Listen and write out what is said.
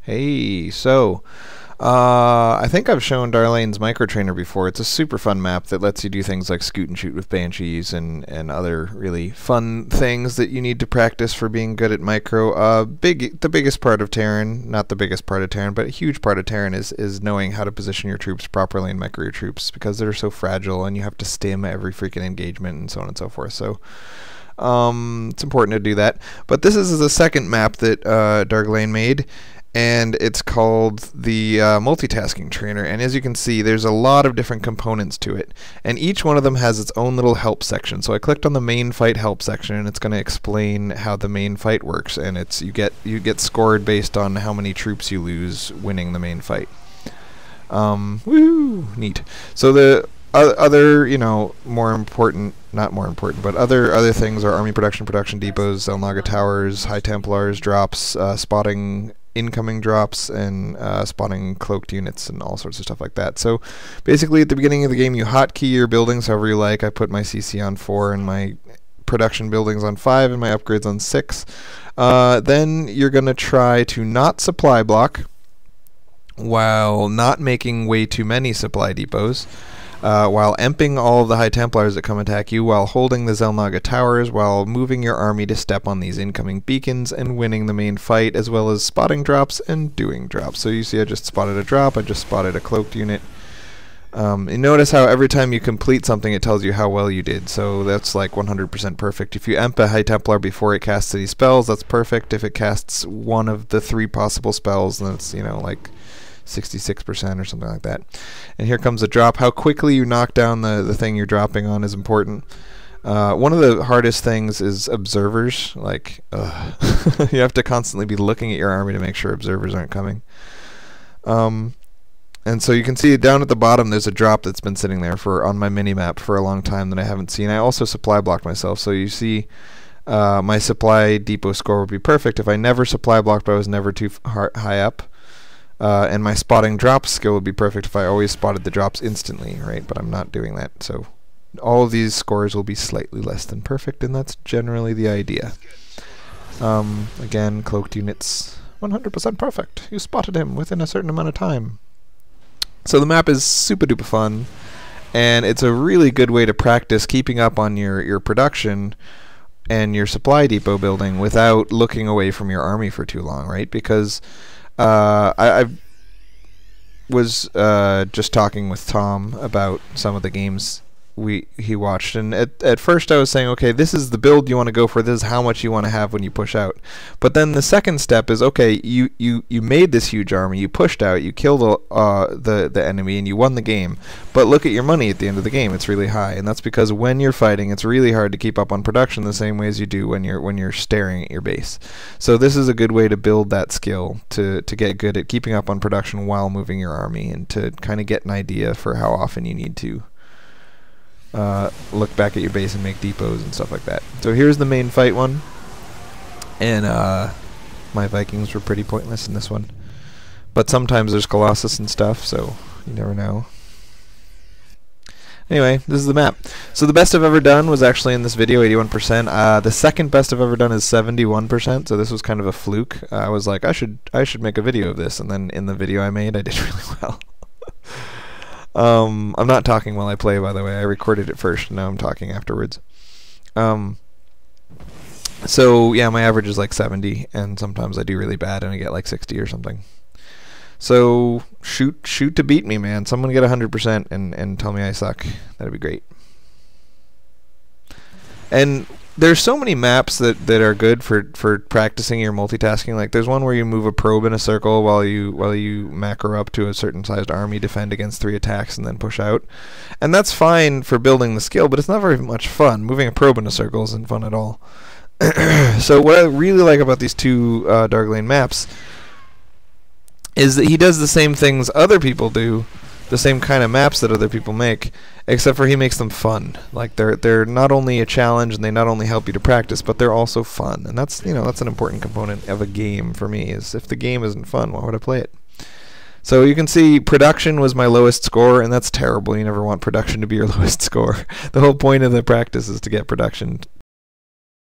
Hey, I think I've shown Darlene's Micro Trainer before. It's a super fun map that lets you do things like scoot and shoot with banshees and other really fun things that you need to practice for being good at micro. The biggest part of Terran, not the biggest part of Terran, but a huge part of Terran is knowing how to position your troops properly and micro your troops, because they're so fragile and you have to stim every freaking engagement and so on and so forth. So it's important to do that. But this is the second map that darglein made, and it's called the multitasking trainer. And as you can see, there's a lot of different components to it, and each one of them has its own little help section. So I clicked on the main fight help section, and it's going to explain how the main fight works. And it's you get scored based on how many troops you lose winning the main fight. Woo, neat. So the other, more important, not more important, but other things are army production depots, Zelnaga towers, High Templars drops, spotting incoming drops, and spotting cloaked units and all sorts of stuff like that. So basically at the beginning of the game you hotkey your buildings however you like. I put my CC on 4 and my production buildings on 5 and my upgrades on 6. Then you're going to try to not supply block while not making way too many supply depots, while emping all of the High Templars that come attack you, while holding the Zelnaga towers, while moving your army to step on these incoming beacons and winning the main fight, as well as spotting drops and doing drops. So you see I just spotted a drop, I just spotted a cloaked unit. And notice how every time you complete something it tells you how well you did, so that's like 100% perfect. If you emp a High Templar before it casts any spells, that's perfect. If it casts one of the 3 possible spells, then it's, like 66% or something like that. And here comes a drop. How quickly you knock down the thing you're dropping on is important. One of the hardest things is observers. Like, you have to constantly be looking at your army to make sure observers aren't coming. And so you can see down at the bottom there's a drop that's been sitting there on my mini-map for a long time that I haven't seen. I also supply blocked myself, so you see my supply depot score would be perfect if I never supply blocked but I was never too high up. And my spotting drops skill would be perfect if I always spotted the drops instantly, right? But I'm not doing that, so all of these scores will be slightly less than perfect, and that's generally the idea. Again, cloaked units, 100% perfect. You spotted him within a certain amount of time. So the map is super duper fun, and it's a really good way to practice keeping up on your production and your supply depot building without looking away from your army for too long, right? Because I was just talking with Tom about some of the games he watched, and at first I was saying, okay, this is the build you want to go for, this is how much you want to have when you push out. But then the second step is, okay, you made this huge army, you pushed out, you killed the enemy, and you won the game. But look at your money at the end of the game, it's really high, and that's because when you're fighting, it's really hard to keep up on production the same way as you do when you're staring at your base. So this is a good way to build that skill, to get good at keeping up on production while moving your army, and to kind of get an idea for how often you need to look back at your base and make depots and stuff like that. So here's the main fight one, and my Vikings were pretty pointless in this one, but sometimes there's Colossus and stuff, so you never know. Anyway, this is the map. So the best I've ever done was actually in this video, 81%. The second best I've ever done is 71%, so this was kind of a fluke. I was like, I should make a video of this, and then in the video I made, I did really well. I'm not talking while I play, by the way. I recorded it first, and now I'm talking afterwards. So yeah, my average is like 70, and sometimes I do really bad and I get like 60 or something. So shoot to beat me, man. Someone get 100% and tell me I suck. That'd be great. And there's so many maps that are good for practicing your multitasking. Like there's one where you move a probe in a circle while you macro up to a certain sized army, defend against 3 attacks, and then push out. And that's fine for building the skill, but it's not very much fun. Moving a probe in a circle isn't fun at all. So what I really like about these two darglein maps is that he does the same things other people do, the same kind of maps that other people make, except for he makes them fun. Like they're not only a challenge and they not only help you to practice, but they're also fun. And that's that's an important component of a game for me. Is if the game isn't fun, why would I play it? So you can see production was my lowest score, and that's terrible. You never want production to be your lowest score. The whole point of the practice is to get production